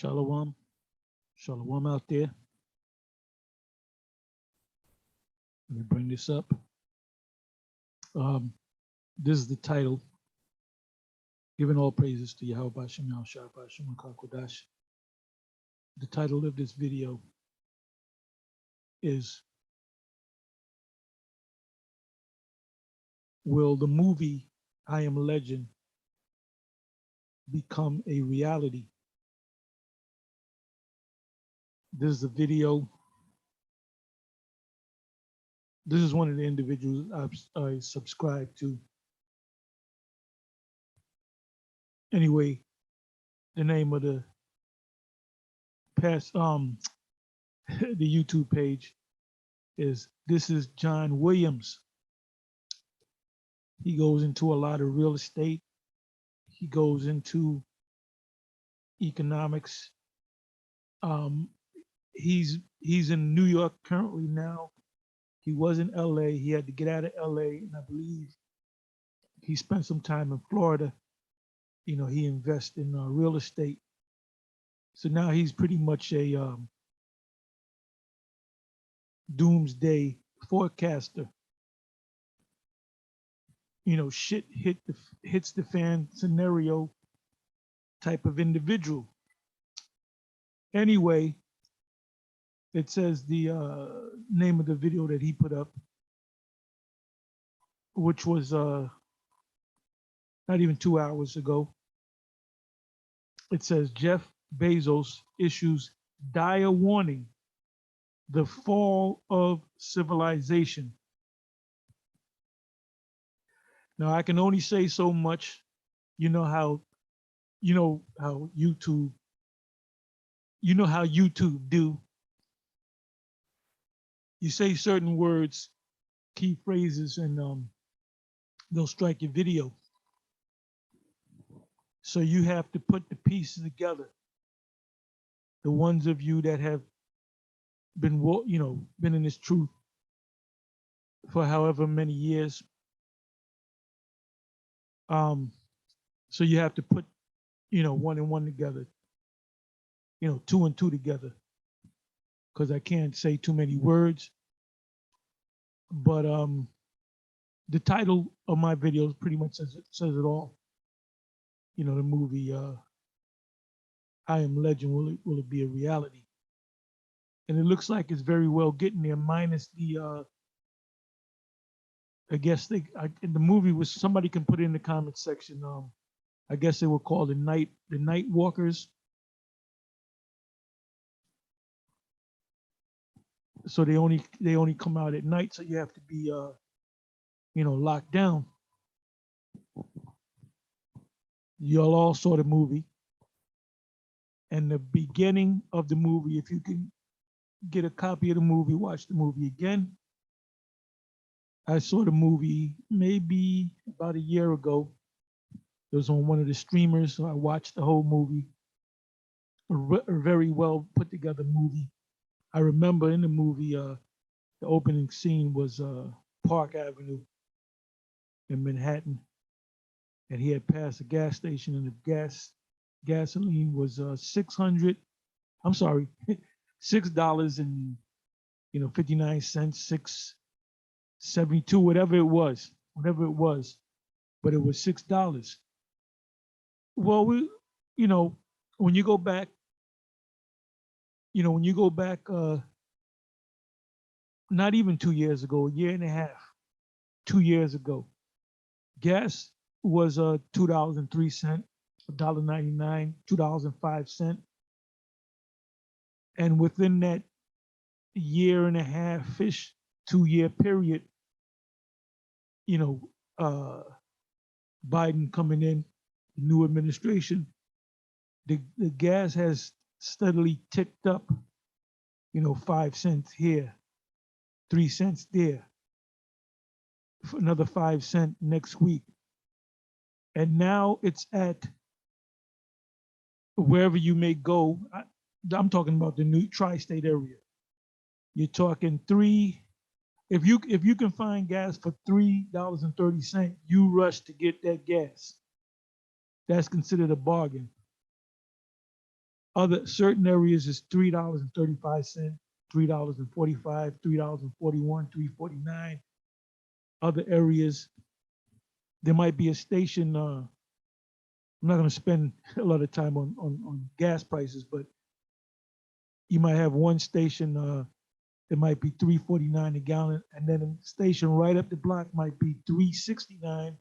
Shalom. Shalom out there. Let me bring this up. This is the title. Giving all praises to Yahweh Bashem Yahushua Bashem HaKadosh. The title of this video is, will the movie I Am Legend become a reality? This is a video. This is one of the individuals I subscribe to. Anyway, the name of the the YouTube page is This is John Williams. He goes into a lot of real estate. He goes into economics. He's in New York currently now. He was in LA. He had to get out of LA, and I believe he spent some time in Florida. You know, he invests in real estate. So now he's pretty much a doomsday forecaster. You know, shit hits the fan scenario type of individual. Anyway, it says the name of the video that he put up, which was not even 2 hours ago. It says Jeff Bezos issues dire warning, the fall of civilization. Now I can only say so much. You know how YouTube do. You say certain words, key phrases, and they'll strike your video. So you have to put the pieces together. The ones of you that have been in this truth for however many years. So you have to put, one and one together, two and two together, because I can't say too many words. But the title of my video pretty much says it all. The movie I Am Legend, will it be a reality? And it looks like it's very well getting there, minus the I guess the movie was, somebody can put it in the comment section. I guess they were called the Night Walkers. So they only come out at night, so you have to be locked down. Y'all all saw the movie. And the beginning of the movie, if you can get a copy of the movie, watch the movie again. I saw the movie maybe about a year ago. It was on one of the streamers, so I watched the whole movie. A very well put together movie. I remember in the movie, the opening scene was Park Avenue in Manhattan, and he had passed a gas station, and the gasoline was $6 and 59 cents, $6.72, whatever it was, but it was $6. Well, when you go back, not even 2 years ago, a year and a half, 2 years ago, gas was $2.03, $1.99, $2.05. And within that year and a half-ish, 2 year period, Biden coming in, new administration, the gas has steadily ticked up, 5 cents here, 3 cents there, for another 5 cents next week. And now it's at, wherever you may go, I'm talking about the new tri-state area. You're talking if you can find gas for $3.30, you rush to get that gas. That's considered a bargain. Other certain areas is $3.35, $3.45, $3.41, $3.49. Other areas, there might be a station. I'm not going to spend a lot of time on gas prices, but you might have one station. It might be $3.49 a gallon, and then a station right up the block might be $3.69.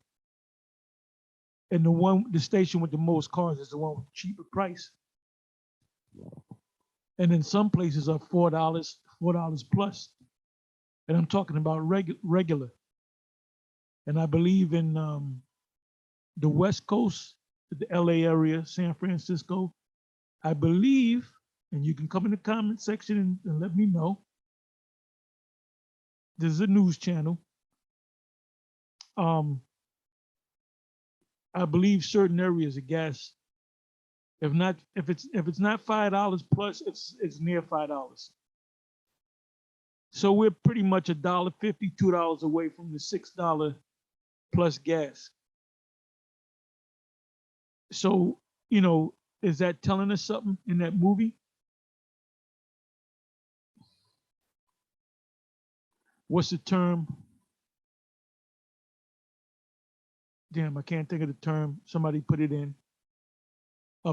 And the station with the most cars is the one with the cheaper price. And then some places are $4 plus. And I'm talking about regular. And I believe in the West Coast, the LA area, San Francisco, I believe, and you can come in the comment section and let me know. This is a news channel. I believe certain areas of gas, if it's not $5 plus, it's near $5. So we're pretty much $1.50, $2 away from the $6 plus gas. So, is that telling us something in that movie? What's the term? Damn, I can't think of the term. Somebody put it in.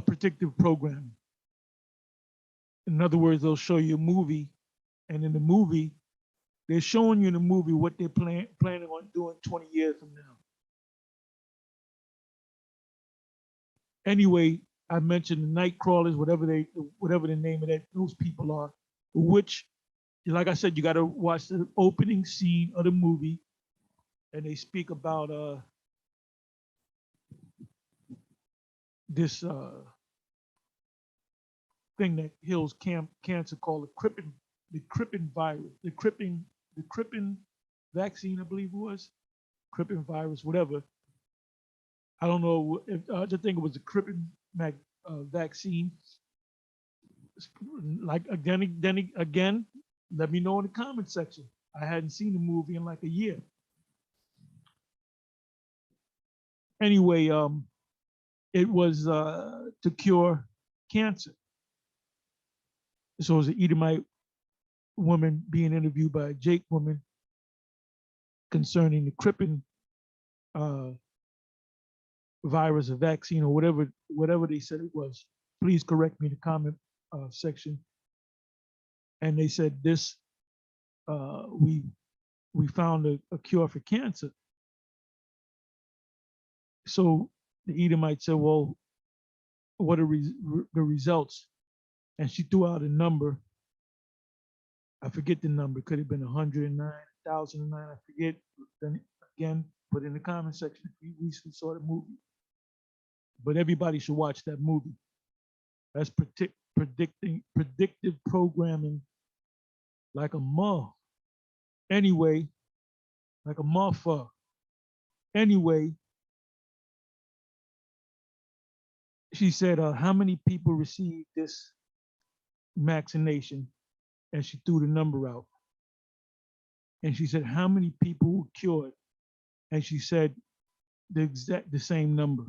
Predictive programming. In other words, they'll show you a movie, and in the movie, they're showing you in the movie what they're planning on doing 20 years from now. Anyway, I mentioned the night crawlers, whatever the name of those people are, which, like I said, you got to watch the opening scene of the movie, and they speak about this thing that heals cancer called the Crippen virus, the Crippen vaccine, I believe it was, Crippen virus, whatever. I don't know if I just think it was the Crippen vaccine. Like again, let me know in the comment section. I hadn't seen the movie in like a year. Anyway, it was to cure cancer. So it was an Edomite woman being interviewed by a Jake woman concerning the Crippen virus or vaccine or whatever they said it was. Please correct me in the comment section. And they said this, we found a cure for cancer. So the Edomite said, well, what are the results? And she threw out a number. I forget the number. Could have been 109, 1,009. I forget. Then again, put in the comment section if you recently saw the movie. But everybody should watch that movie. That's predictive programming like a mother. Anyway, like a motherfucker. Anyway, she said, how many people received this vaccination? And she threw the number out. And she said, how many people were cured? And she said the same number.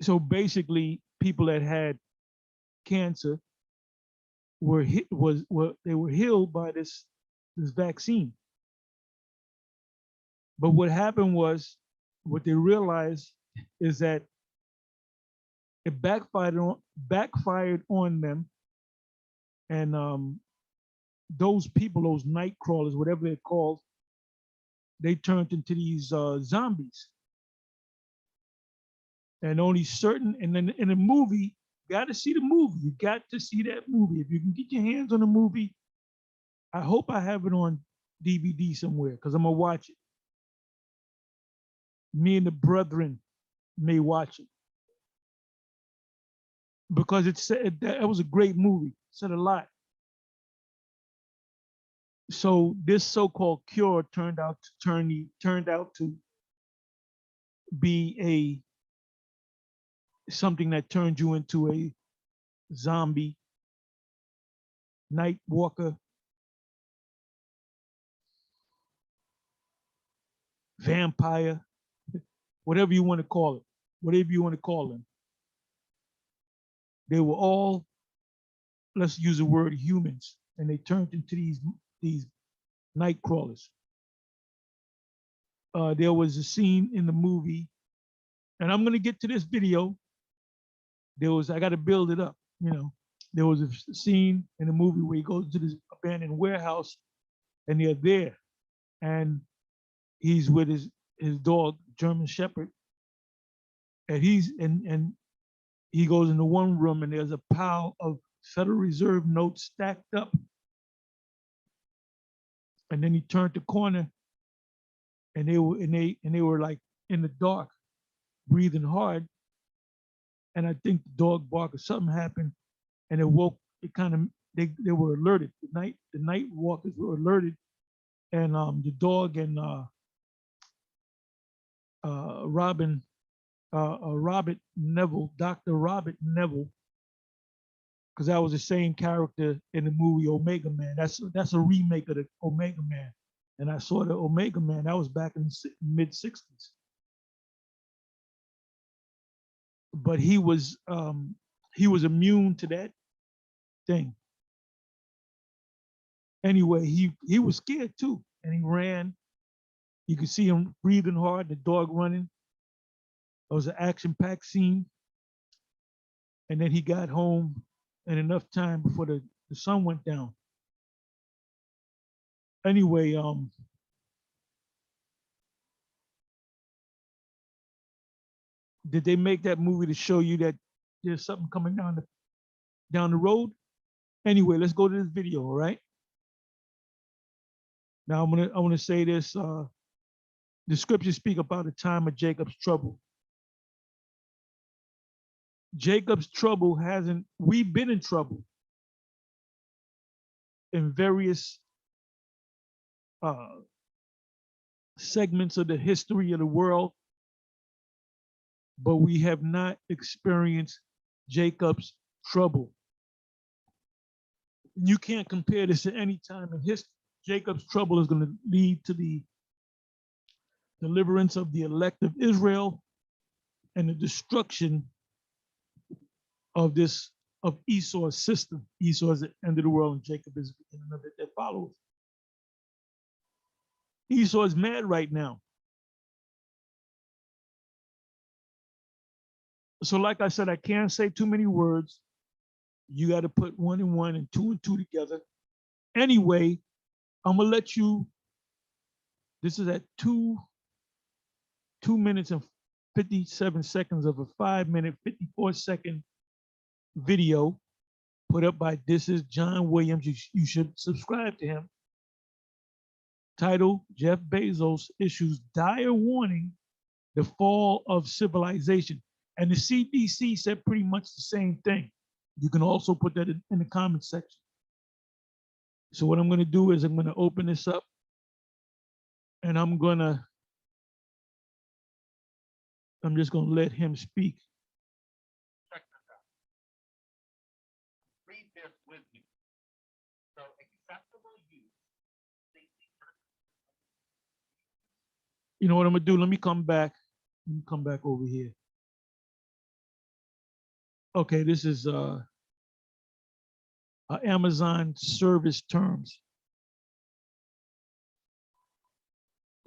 So basically, people that had cancer were healed by this vaccine. But what happened was, what they realized is that it backfired on them, and those people, those night crawlers, whatever they're called, they turned into these zombies. And only certain, and then in the movie, you got to see the movie. You got to see that movie. If you can get your hands on the movie, I hope I have it on DVD somewhere because I'm gonna watch it. Me and the brethren may watch it because that was a great movie. It said a lot. So this so-called cure turned out to be something that turned you into a zombie, night walker, vampire, whatever you want to call it, whatever you want to call them. They were all, let's use the word humans, and they turned into these night crawlers. There was a scene in the movie, and I'm gonna get to this video. I got to build it up, you know. There was a scene in the movie where he goes to this abandoned warehouse, and they're there, and he's with his dog, German Shepherd, and he goes into one room, and there's a pile of Federal Reserve notes stacked up, and then he turned the corner, and they were like in the dark, breathing hard, and I think the dog barked or something happened, and it woke. It kind of they were alerted. The night walkers were alerted, and the dog and Robin Robert Neville, Dr. Robert Neville, because that was the same character in the movie Omega Man. That's a remake of the Omega Man, and I saw the Omega Man. That was back in the mid '60s, but he was immune to that thing. Anyway, he was scared too, and he ran. You could see him breathing hard, the dog running. It was an action-packed scene, and then he got home in enough time before the sun went down. Anyway, did they make that movie to show you that there's something coming down the road? Anyway, let's go to this video, all right? Now I want to say this. The scriptures speak about the time of Jacob's trouble. Jacob's trouble hasn't. We've been in trouble in various segments of the history of the world, but we have not experienced Jacob's trouble. You can't compare this to any time in history. Jacob's trouble is going to lead to the deliverance of the elect of Israel and the destruction of Esau's system. Esau is the end of the world, and Jacob is the beginning of it that follows. Esau is mad right now. So like I said, I can't say too many words. You got to put 1 and 1 and 2 and 2 together. Anyway, I'm gonna let you. This is at 2 minutes and 57 seconds of a 5-minute, 54-second video put up by This Is John Williams. You should subscribe to him. Title: Jeff Bezos issues dire warning, the fall of civilization. And the CDC said pretty much the same thing. You can also put that in the comment section. So what I'm going to do is I'm going to open this up, and I'm just going to let him speak. Check this out. Read this with me. So acceptable use. You know what I'm going to do? Let me come back. Let me come back over here. Okay, this is Amazon service terms.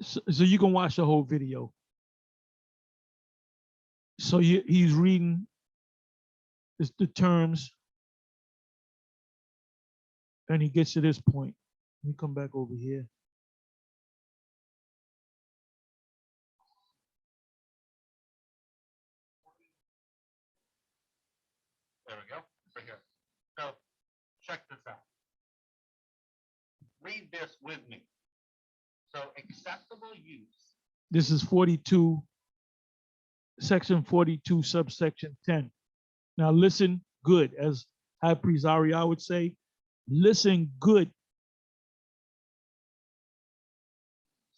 So you can watch the whole video. So he's reading the terms, and he gets to this point. Let me come back over here. There we go. Right here. So check this out. Read this with me. So acceptable use. This is 42, section 42, subsection 10. Now listen good, as High Priest Ariel would say, listen good.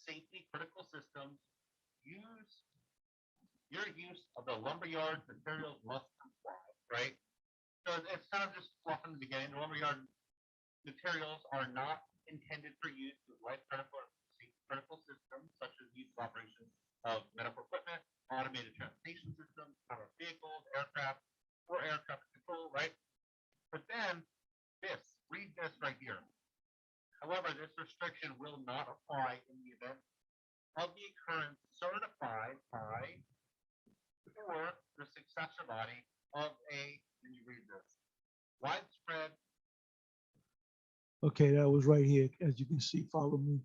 Safety critical systems. Your use of the lumberyard materials must comply, right? So it's kind of just fluff in the beginning. The lumberyard materials are not intended for use with life critical systems, such as use of operation of medical equipment, automated transportation systems, powered vehicles, aircraft, or air traffic control, right? restriction will not apply in the event of the occurrence certified by or the successor body of a, let me read this, widespread. Okay, that was right here, as you can see, follow me.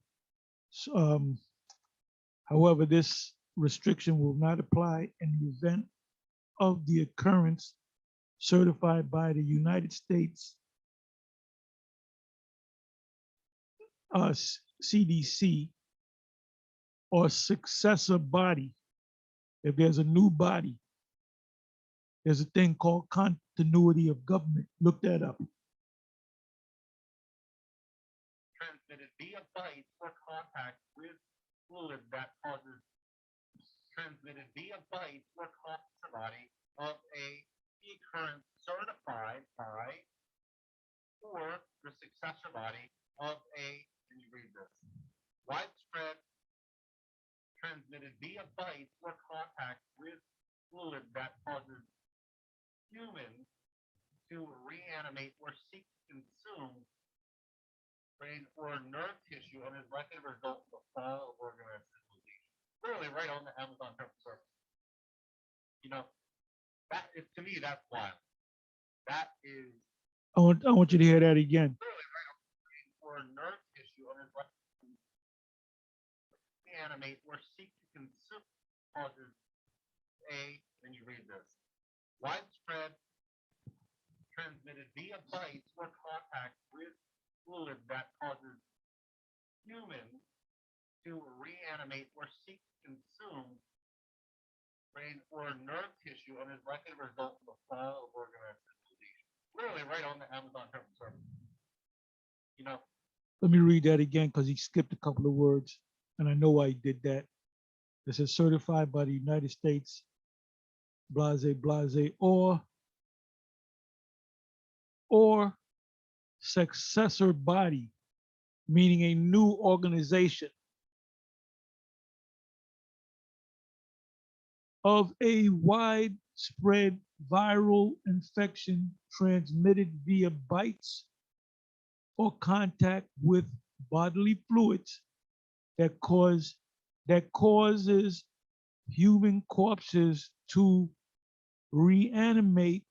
However, this restriction will not apply in the event of the occurrence certified by the United States CDC or successor body. If there's a new body, there's a thing called continuity of government. Look that up. Transmitted via bites or contact with fluid that causes transmitted via bites or contact body of a occurrence certified by or the successor body of a, can you read this, widespread transmitted via bites or contact with fluid that causes humans to reanimate or seek to consume brain or nerve tissue and is likely to result in the fall of organized civilization. Literally right on the Amazon surface. You know, that is, to me, that's wild. That is. I want you to hear that again. Literally right on the brain or nerve tissue and is likely to reanimate or seek to consume causes a, when you read this, widespread transmitted via bites or contact with fluid that causes humans to reanimate or seek to consume brain or nerve tissue and is likely to result in the fall of organized civilization. Literally right on the Amazon surface. You know. Let me read that again because he skipped a couple of words, and I know why he did that. It says certified by the United States, blase, blase, or successor body, meaning a new organization of a widespread viral infection transmitted via bites or contact with bodily fluids that causes human corpses to reanimate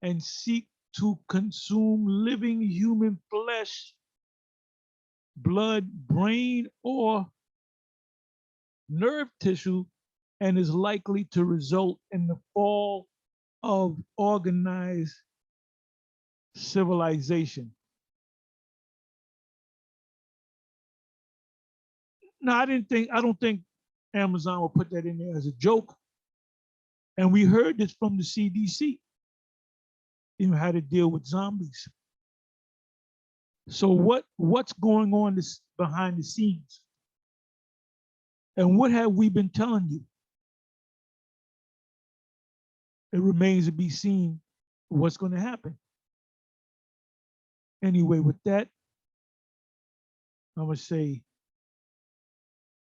and seek to consume living human flesh, blood, brain, or nerve tissue, and is likely to result in the fall of organized civilization. No, I don't think Amazon will put that in there as a joke. And we heard this from the CDC, you know, how to deal with zombies. So what's going on behind the scenes? And what have we been telling you? It remains to be seen what's going to happen. Anyway, with that, I'm going to say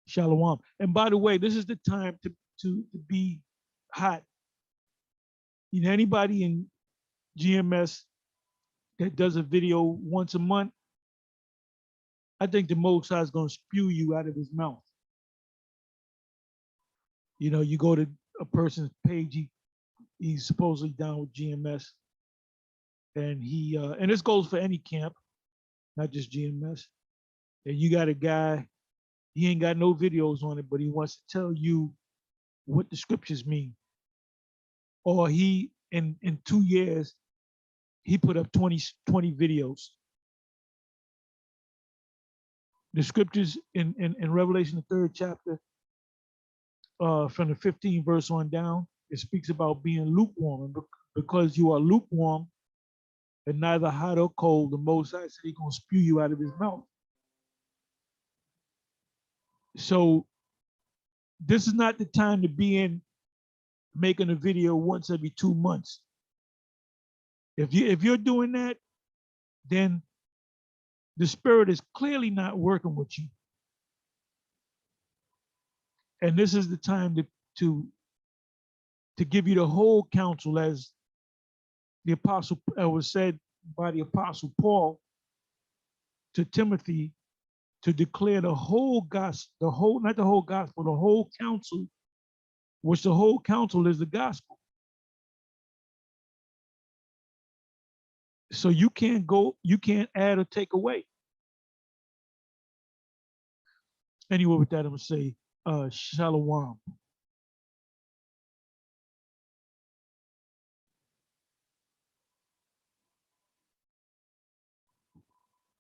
Shalom. And by the way, this is the time to be hot. You know, anybody in GMS that does a video once a month, I think the Most High is going to spew you out of his mouth. You know, you go to a person's page, he's supposedly down with GMS, and and this goes for any camp, not just GMS. And you got a guy, he ain't got no videos on it, but he wants to tell you what the scriptures mean. Or he, in 2 years, he put up 20 videos. The scriptures in Revelation, the 3rd chapter, from the 15th verse on down, it speaks about being lukewarm. And because you are lukewarm and neither hot or cold, the Most High said he's going to spew you out of his mouth. So this is not the time to be in making a video once every 2 months. If you're doing that, then the spirit is clearly not working with you. And this is the time to give you the whole counsel, as the apostle was said by the apostle Paul to Timothy to declare the whole gospel, not the whole gospel, the whole counsel, which the whole counsel is the gospel. So you can't add or take away. Anyway, with that, I'm gonna say, shalom.